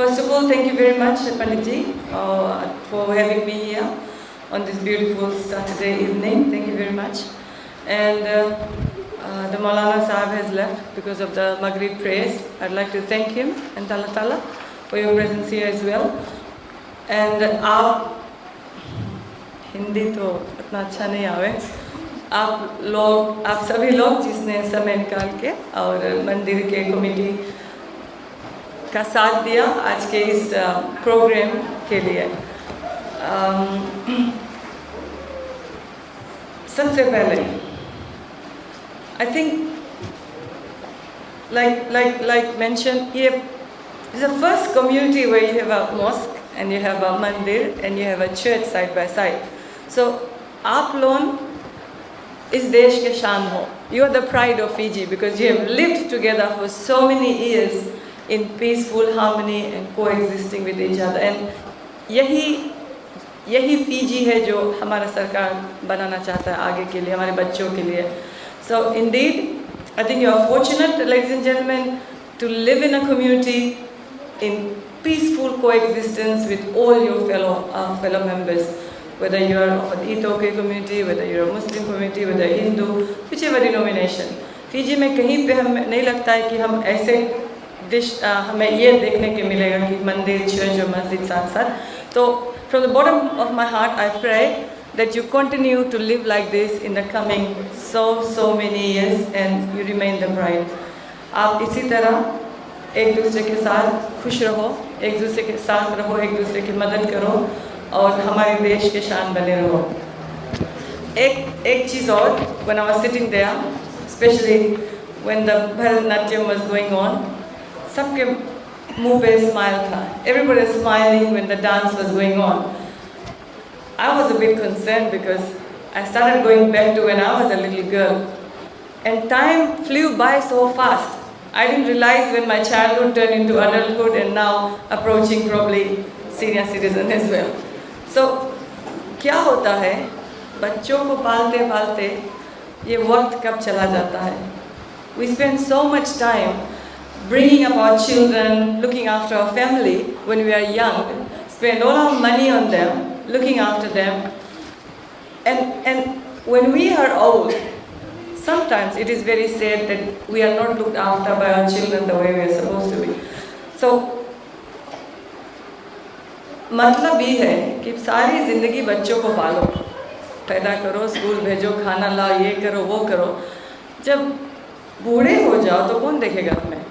First of all, thank you very much, Panditji, for having me here on this beautiful Saturday evening. Thank you very much. And the Maulana Sahib has left because of the Maghrib prayers. I'd like to thank him and Allah Ta'ala for your presence here as well. And आप हिंदी तो उतना अच्छा नहीं आवे, आप सभी लोग जिसने समय निकाल के और मंदिर के कमेटी का साथ दिया आज के इस प्रोग्राम के लिए। सबसे पहले I think like mentioned, ये is the first community where you have a mosque and you have a mandir and you have a church side by side. So आप लोग इस देश के शान हो. You are the pride of Fiji because you have lived together for so many years in peaceful harmony and coexisting with each other. And यही Fiji है जो हमारा सरकार बनाना चाहता है आगे के लिए, हमारे बच्चों के लिए. So indeed, I think you are fortunate, ladies and gentlemen, to live in a community in peaceful coexistence with all your fellow members. Whether you are of an Itoke community, whether you are a Muslim community, whether Hindu, whichever denomination. Fiji में कहीं पे हमें नहीं लगता है कि हम ऐसे हमें ये देखने के मिलेगा कि मंदिर, चर्च और मस्जिद साथ साथ. तो from the bottom of my heart, I pray that you continue to live like this in the coming so many years and you remain the bride. आप इसी तरह एक दूसरे के साथ खुश रहो, एक दूसरे के साथ रहो, एक दूसरे की मदद करो और हमारे देश के शान बने रहो. एक चीज़ और, when I was sitting there, especially when the Bharatanatyam was going on, सबके मुंह पे smile था. Everybody was smiling when the dance was going on. I was a bit concerned because I started going back to when I was a little girl, and time flew by so fast. I didn't realize when my childhood turned into adulthood and now approaching probably senior citizen as well. So क्या होता है, बच्चों को पालते पालते ये वक्त कब चला जाता है. We spend so much time bringing up our children, looking after our family when we are young, spend all our money on them, looking after them, and when we are old, sometimes it is very sad that we are not looked after by our children the way we are supposed to be. So मतलब ये है कि सारी ज़िंदगी बच्चों को पालो, पैदा करो, स्कूल भेजो, खाना लाओ, ये करो, वो करो. जब बूढ़े हो जाओ तो कौन देखेगा हमें?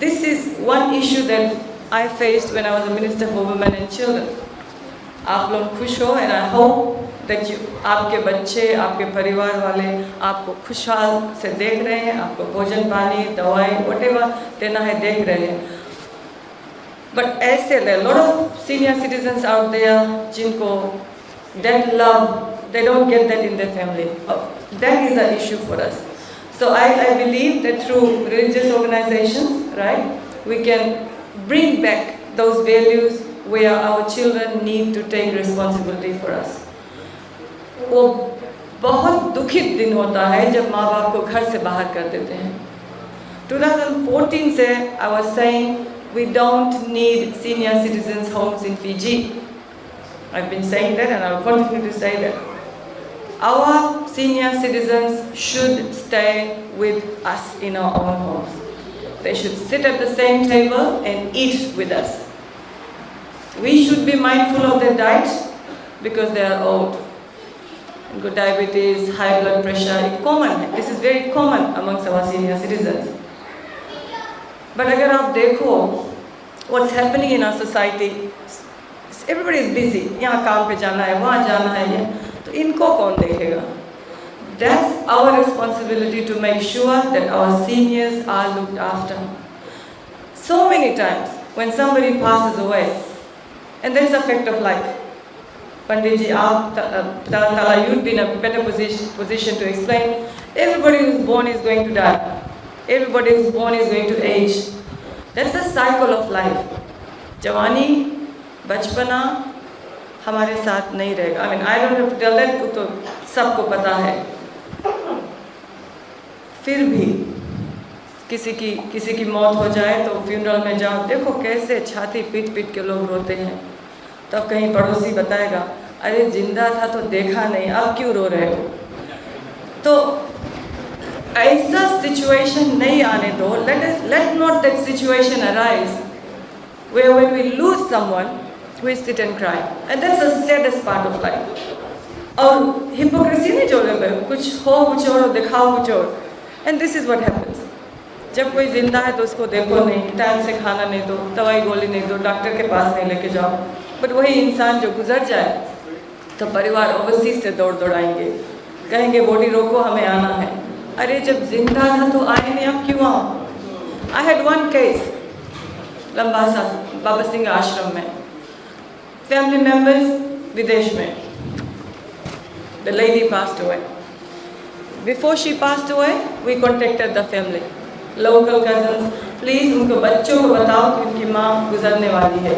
This is one issue that I faced when I was a minister for women and children. आप लोग खुश हो, and I hope that आपके बच्चे, आपके परिवार वाले आपको खुशहाल से देख रहे हैं, आपको भोजन पानी दवाई whatever देना है देख रहे हैं. But ऐसे there are a lot of senior citizens out there जिनको that love, they don't get that in their family. That is the issue for us. So I believe that through religious organizations, right, we can bring back those values where our children need to take responsibility for us. वो बहुत दुखित दिन होता है जब माँ बाप को घर से बाहर कर देते हैं. 2014 से I was saying we don't need senior citizens homes in Fiji. I've been saying that and I will continue to say that. Our senior citizens should stay with us in our own homes. They should sit at the same table and eat with us. We should be mindful of their diet because they are old. Good diabetes, high blood pressure, it's common. This is very common amongst our senior citizens. But अगर आप देखो what's happening in our society, everybody is busy. यहाँ काम पे जाना है, वहाँ जाना है, ये तो इनको कौन देखेगा? That's our responsibility to make sure that our seniors are looked after. So many times when somebody passes away, and that's a fact of life. Panditji, Tala, you'd be in a better position to explain. Everybody who's born is going to die. Everybody who's born is going to age. That's the cycle of life. जवानी, बचपना हमारे साथ नहीं रहेगा. I mean, I don't have to tell that, तो सबको पता है. फिर भी किसी की मौत हो जाए तो फ्यूनरल में जाओ, देखो कैसे छाती पीट पीट के लोग रोते हैं। तब कहीं पड़ोसी बताएगा, अरे जिंदा था तो देखा नहीं, अब क्यों रो रहे हो। तो ऐसा सिचुएशन नहीं आने दो। Let not that situation arise where when we lose someone we sit and cry, and that's the saddest part of life. और हिपोक्रेसी नहीं जोड़े हुए, कुछ हो कुछ और दिखाओ कुछ और, and this is what happens. जब कोई जिंदा है तो उसको देखो नहीं, टाइम से खाना नहीं दो, दवाई गोली नहीं दो, डॉक्टर के पास नहीं लेके जाओ। बट वही इंसान जो गुजर जाए तो परिवार ओवरसीज से दौड़ आएंगे, कहेंगे बॉडी रोको हमें आना है। अरे जब जिंदा था तो आए नहीं, अब क्यों आओ। आई हैड वन केस लंबासा बाबा सिंह आश्रम में, फैमिली मेम्बर्स विदेश में, the lady passed away. Before she passed away we contacted the family, local cousins, please उनको बच्चों को बताओ कि उनकी माँ गुजरने वाली है।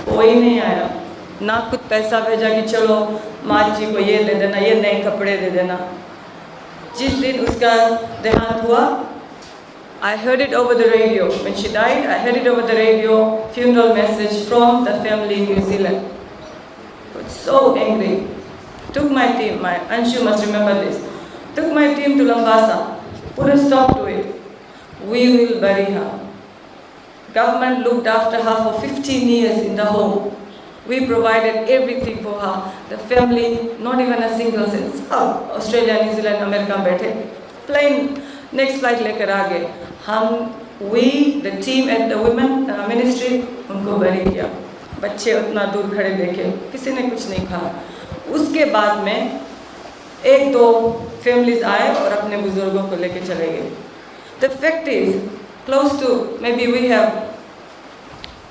कोई नहीं आया, ना खुद पैसा भेजा कि चलो माँ जी को ये दे देना, ये नए कपड़े दे देना। जिस दिन उसका देहांत हुआ, I heard it over the radio. When she died, I heard it over the radio, funeral message from the family in New Zealand. I was so angry. Took my team, my Anshu must remember this, took my team to Lambasa, put a stop to it. We will bury her. Government looked after her for 15 years in the home. We provided everything for her. The family, not even a single cent. Australia, New Zealand, America बैठे, plane, next flight लेकर आ गए। हम, we, the team at the women ministry, उनको bury किया। बच्चे उतना दूर खड़े देखे, किसी ने कुछ नहीं कहा। उसके बाद में एक दो फैमिलीज आए और अपने बुजुर्गों को लेके चले गए। The fact is close to maybe we have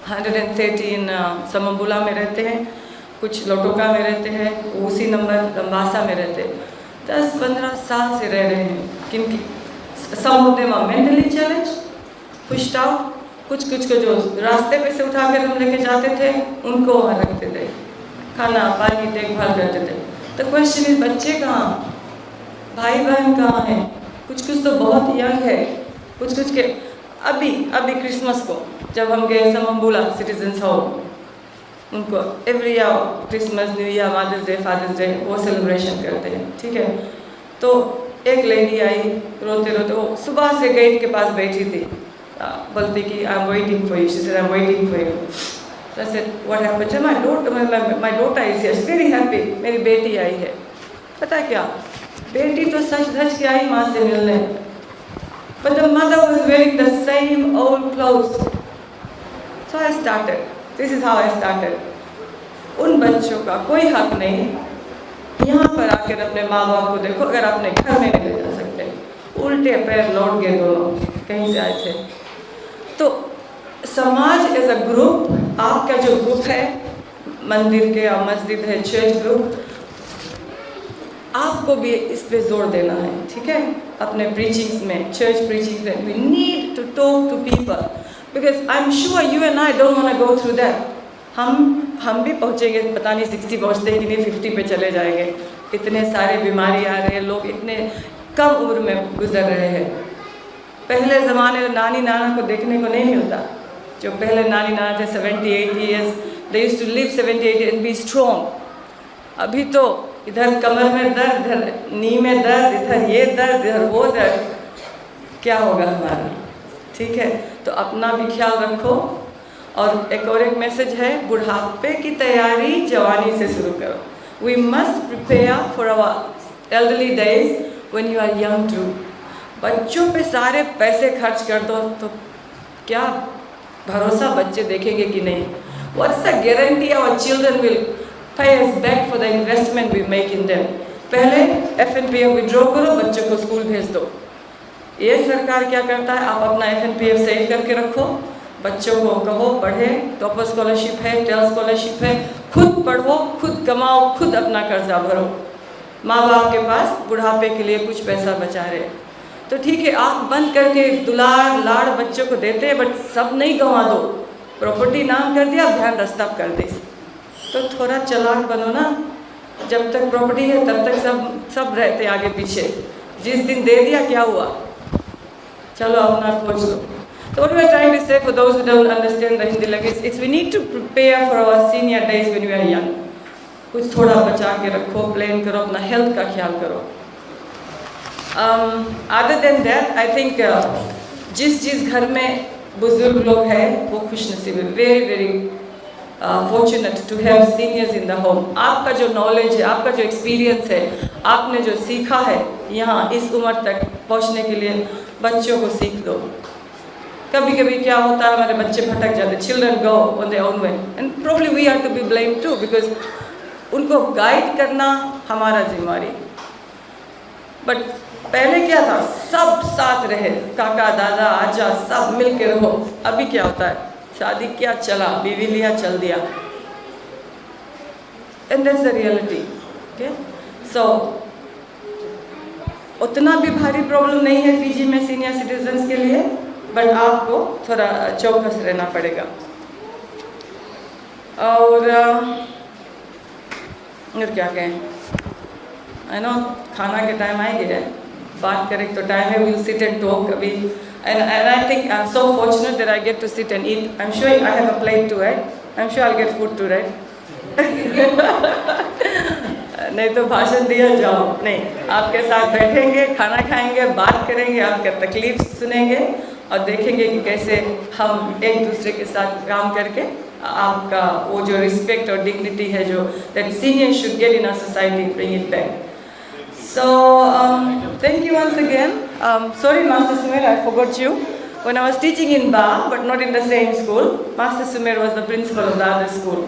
113 Samabula में रहते हैं, कुछ लोटोका में रहते हैं, उसी नंबर लंबासा में रहते हैं। 10-15 साल से रह रहे हैं। किनकी some of them are mentally challenged, pushed out, कुछ को जो रास्ते पे से उठा कर हम लेके जाते थे उनको वहाँ रखते थे, खाना पानी देखभाल करते थे। तो क्वेश्चन इज बच्चे कहाँ, भाई बहन कहाँ हैं? कुछ तो बहुत यंग है, कुछ के अभी क्रिसमस को जब हम गए समम्बुला सिटीजन्स होम, उनको every year Christmas, New Year, Mother's Day, Father's Day वो सेलिब्रेशन करते हैं, ठीक है। तो एक लेडी आई रोते रोते, वो सुबह से गेट के पास बैठी थी, बोलती कि I am waiting for you, she said I am waiting for you. So I said, what happened? My daughter is here. She's very happy. मेरी बेटी आई है। पता क्या, बेटी तो सच धज के आई माँ से मिलने, but the mother was wearing the same old clothes. So I started. This is how I started. उन बच्चों का कोई हक नहीं यहाँ पर आकर अपने माँ बाप को देखो, अगर अपने घर में नहीं ले जा सकते, उल्टे पैर लौट गए दोनों, कहीं से आए थे। तो समाज एज अ ग्रुप, आपका जो ग्रुप है मंदिर के या मस्जिद है, चर्च ग्रुप, आपको भी इस पे जोर देना है, ठीक है। अपने प्रीचिंग्स में, चर्च प्रीचिंग्स में, we need to talk to people, because I am sure you and I don't want to go through that. हम भी पहुँचेंगे, पता नहीं 60 पहुँचते कि नहीं 50 पे चले जाएंगे। इतने सारे बीमारी आ रहे हैं, लोग इतने कम उम्र में गुजर रहे हैं। पहले ज़माने में नानी नाना को देखने को नहीं मिलता। जो पहले नानी नाना थे 70-80 years, they used to live 70-80 and be strong. अभी तो इधर कमर में दर्द, इधर नी में दर्द, इधर ये दर्द, इधर वो दर्द, क्या होगा हमारा, ठीक है। तो अपना भी ख्याल रखो। और एक मैसेज है, बुढ़ापे की तैयारी जवानी से शुरू करो। We must prepare for our elderly days when you are young too. बच्चों पे सारे पैसे खर्च कर दो तो क्या भरोसा बच्चे देखेंगे कि नहीं। What's the guarantee our children will pay us back for the investment we make in them. पहले FNPF विड्रॉ करो, बच्चों को स्कूल भेज दो। ये सरकार क्या करता है, आप अपना FNPF सेव करके रखो, बच्चों को कहो पढ़े, टॉपर स्कॉलरशिप है, टेल स्कॉलरशिप है, खुद पढ़ो, खुद कमाओ, खुद अपना कर्जा भरो। माँ बाप के पास बुढ़ापे के लिए कुछ पैसा बचा रहे तो ठीक है, आँख बंद करके दुलार लाड़ बच्चों को देते हैं, बट सब नहीं गंवा दो। प्रॉपर्टी नाम कर दिया, ध्यान रास्ता कर दे, तो थोड़ा चालाक बनो ना। जब तक प्रॉपर्टी है तब तक सब रहते आगे पीछे। जिस दिन दे दिया क्या हुआ, चलो अपना खोज लो. So what we are trying to say for those who don't understand the Hindi language, it's we need to prepare for our senior days when we are young. कुछ थोड़ा बचा के रखो, प्लान करो, अपना हेल्थ का ख्याल करो. Other than that, I think जिस घर में बुजुर्ग लोग हैं वो खुशनसीब है. Very very fortunate to have seniors in the home. आपका जो नॉलेज है, आपका जो एक्सपीरियंस है, आपने जो सीखा है यहाँ इस उम्र तक पहुँचने के लिए बच्चों को सीख दो. कभी कभी क्या होता है, हमारे बच्चे भटक जाते. Children go on their own way and probably we are to be blamed too, because उनको गाइड करना हमारा जिम्मेवारी. बट पहले क्या था, सब साथ रहे, काका दादा आजा सब मिल के रहो. अभी क्या होता है, शादी क्या चला, बीवी लिया चल दिया. And that's the reality. Okay, so उतना भी भारी प्रॉब्लम नहीं है फीजी में सीनियर सिटीजन्स के लिए, बट आपको थोड़ा चौकस रहना पड़ेगा. और क्या कहें, आई नो खाना के टाइम आएंगे, बात करें तो टाइम है. विल सिट एंड टॉक अभी. And I think I'm so fortunate that I get to sit and eat. I'm sure I have a plate too, right? I'm sure I'll get food too, right? नहीं तो भाषण दिया जाओ. नहीं, आपके साथ बैठेंगे, खाना खाएंगे, बात करेंगे, आपका तकलीफ सुनेंगे और देखेंगे कि कैसे हम एक दूसरे के साथ काम करके आपका वो जो रिस्पेक्ट और डिग्निटी है जो that seniors should get in our society, bring it back. So thank you once again. Sorry Master Sumer, I forgot you. When I was teaching in Ba, but not in the same school, Master Sumer was the principal of the other school.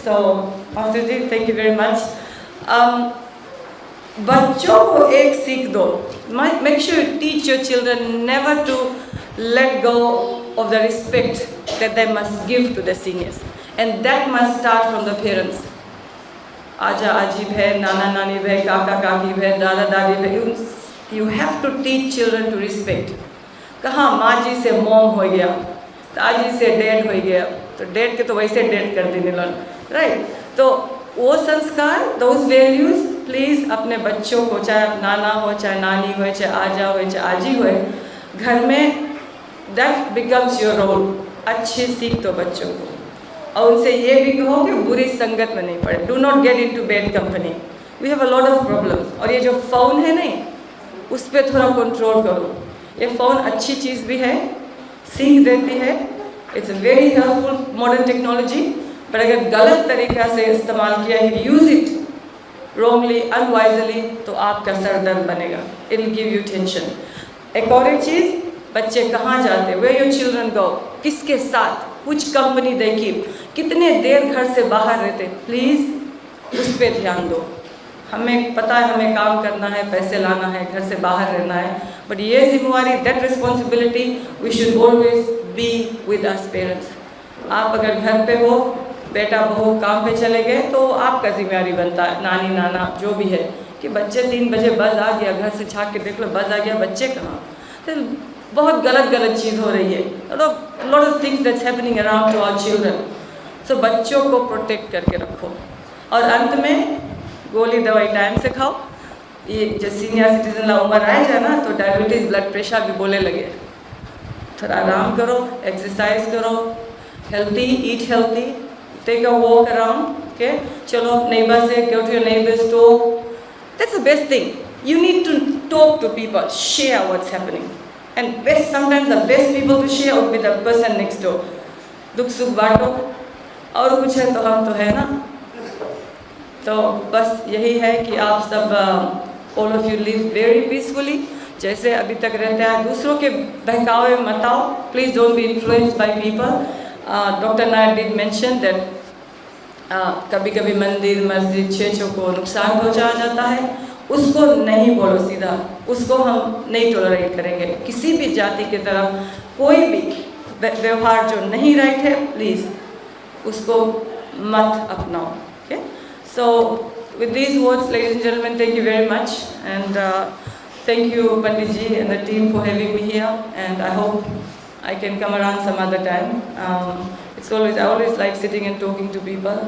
So Master Ji, thank you very much. बच्चों को एक सीख दो. Make sure you teach your children never to let go of the respect that they must give to the seniors, and that must start from the parents. आजा आजी है, नाना नानी है, काका काकी है, दादा दादी है. You have to teach children to respect. कहाँ माँ जी से मॉम हो गया, दादी से डैड हो गया, तो डैड के तो वैसे डैड कर देने लग, राइट. तो वो संस्कार, those values, प्लीज़ अपने बच्चों को, चाहे नाना हो, चाहे नानी हो, चाहे आजा हो, चाहे आजी हो, घर में that becomes your role. अच्छी सीख दो बच्चों को और उनसे ये भी कहो कि बुरी संगत में नहीं पड़े. Do not get into bad company. We have a lot of problems. और ये जो फ़ोन है नहीं, उस पर थोड़ा कंट्रोल करो. ये फ़ोन अच्छी चीज़ भी है, सीख देती है, it's a very helpful modern technology. पर अगर गलत तरीक़ा से इस्तेमाल किया, यूज़ इट रॉन्गली, अनवाइजली, तो आपका सर दर्द बनेगा. It will give you tension. एक और एक चीज़, बच्चे कहाँ जाते, वेयर योर चिल्ड्रन गो, किसके साथ, कुछ कंपनी देखी, कितने देर घर से बाहर रहते, प्लीज़ उस पर ध्यान दो. हमें पता है हमें काम करना है, पैसे लाना है, घर से बाहर रहना है, बट ये जिम्मेवारी, that responsibility we should always be with us parents. आप अगर घर पे हो, बेटा बहू काम पे चले गए, तो आपका जिम्मेवारी बनता है, नानी नाना जो भी है, कि बच्चे 3 बजे बस आ गया, घर से झाँक के देख लो बस आ गया, बच्चे कहाँ. तो बहुत गलत चीज़ हो रही है. Lot of things that's happening around to our children. So बच्चों को प्रोटेक्ट करके रखो. और अंत में गोली दवाई टाइम से खाओ. ये जो सीनियर सिटीजन ला उम्र आए जाए ना, तो डायबिटीज़, ब्लड प्रेशर भी बोले लगे. थोड़ा आराम करो, एक्सरसाइज करो, healthy, eat healthy, take a walk around. Okay, चलो नेबर से, go to your neighbours, talk. That's the best thing. You need to talk to people, share what's happening. And sometimes the best people to share would be the person next door. दुख सुख बांटो. और कुछ है तो हम तो है ना. तो बस यही है कि आप सब all of you live very peacefully, जैसे अभी तक रहते हैं. दूसरों के बहकावे में मत आओ. Please don't be influenced by people. Dr. Nair did mention that कभी कभी मंदिर मस्जिद चर्चों को नुकसान पहुंचाया जाता है. उसको नहीं बोलो सीधा, उसको हम नहीं टॉलरेट करेंगे. किसी भी जाति की तरफ कोई भी व्यवहार जो नहीं राइट है, प्लीज़ उसको मत अपनाओ. Okay, so with these words, ladies and gentlemen, thank you very much, and thank you Pandit ji and the team for having me here, and I hope I can come around some other time. I always like sitting and talking to people.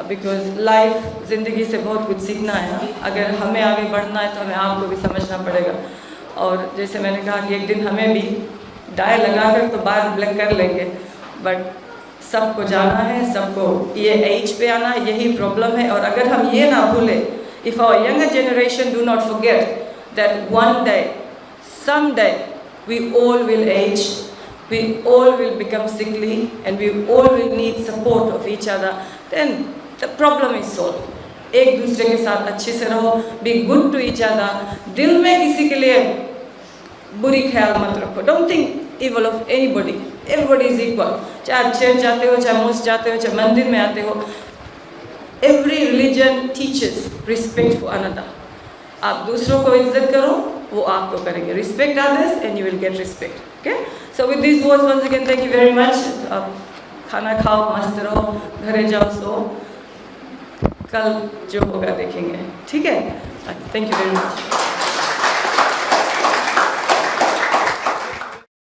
Because life ज़िंदगी से बहुत कुछ सीखना है. अगर हमें आगे बढ़ना है तो हमें आपको भी समझना पड़ेगा. और जैसे मैंने कहा कि एक दिन हमें भी डाई लगा कर तो बाल ब्लैक कर लेंगे, बट सबको जाना है, सबको ये एज पे आना है, यही प्रॉब्लम है। और अगर हम ये ना भूलें, if our younger generation do not forget that one day, someday, we all will age, we all will become sickly, and we all will need support of each other, then the problem is solved. एक दूसरे के साथ अच्छे से रहो, be good to each other, दिल में किसी के लिए बुरी ख्याल मत रखो, don't think evil of anybody, everybody is equal, चाहे चर्च जाते हो, चाहे मॉस्क जाते हो, चाहे मंदिर में आते हो, every religion teaches respect for another. आप दूसरों को इज्जत करो, वो आपको करेंगे, respect others and you will get respect. Okay? So with these words once again thank you very much. खाना खाओ, मस्त रहो, घरे जाओ, सो कल जो होगा देखेंगे, ठीक है? Thank you very much.